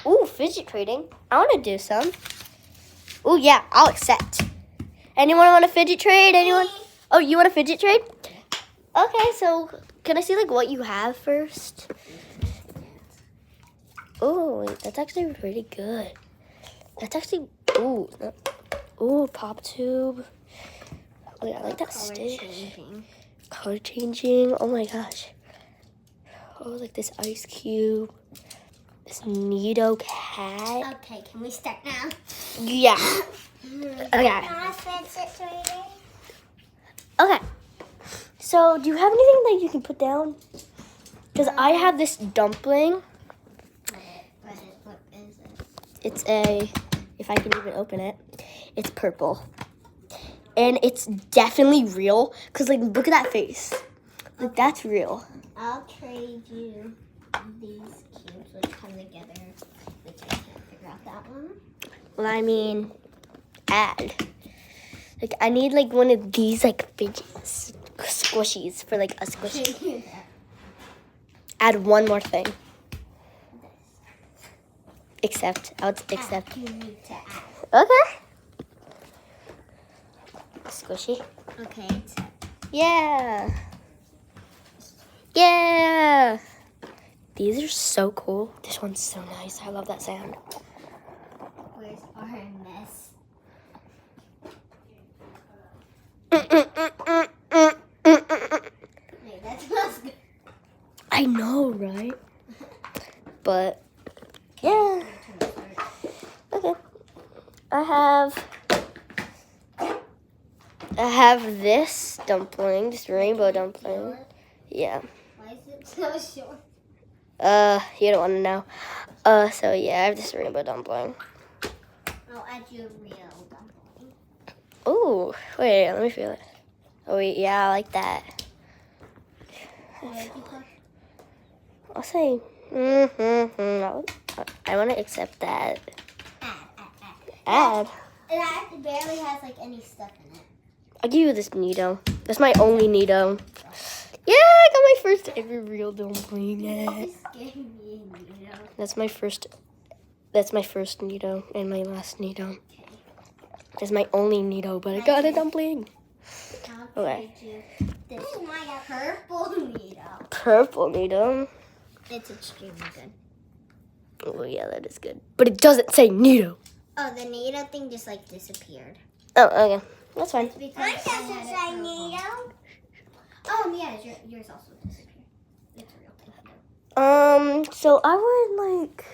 Ooh, fidget trading. I want to do some. Ooh, yeah, I'll accept. Anyone want a fidget trade? Anyone? Oh, you want a fidget trade? Okay, so can I see like what you have first? Oh, wait, that's actually pretty good. That's actually ooh, pop tube. Oh, yeah, I like that stitch. Color changing. Oh my gosh. Oh, like this ice cube. This Nido cat. Okay, can we start now? Yeah. Okay. Okay. So, do you have anything that you can put down? Because I have this dumpling. What is it? It's if I can even open it, it's purple. And it's definitely real. Because, like, look at that face. Like, that's real. I'll trade you these cubes which come together, which I can't figure out that one. Well, I mean, add. Like, I need, like, one of these, like, fidget squishies for, like, a squishy. Add one more thing. Accept. I would accept. You need to add. Okay. Squishy. Okay, accept. Yeah. Yeah. These are so cool. This one's so nice. I love that sound. Where's our mess? Wait, that smells good. I know, right? But, yeah. Okay. I have this dumpling, this rainbow dumpling. Yeah. Why is it so short? You don't want to know. So yeah, I have this rainbow dumpling. I'll add you a real dumpling. Ooh, wait, let me feel it. Oh wait, yeah, I like that. What did you put? I'll say, I want to accept that. Add. It barely has like any stuff in it. I'll give you this Nido. That's my only Nido. Yeah, I got my first ever real dumpling. You just gave me a needle. That's my first Nido and my last Nido. Okay. That's my only Nido, but I got a dumpling. I'll Okay. trade you this purple needle. Purple Nido. It's extremely good. Oh yeah, that is good. But it doesn't say Nido. Oh, the needle thing just like disappeared. Oh, okay. That's fine. Because I doesn't say needle. Oh, yeah, yours also disappeared. It's a real thing. So I would like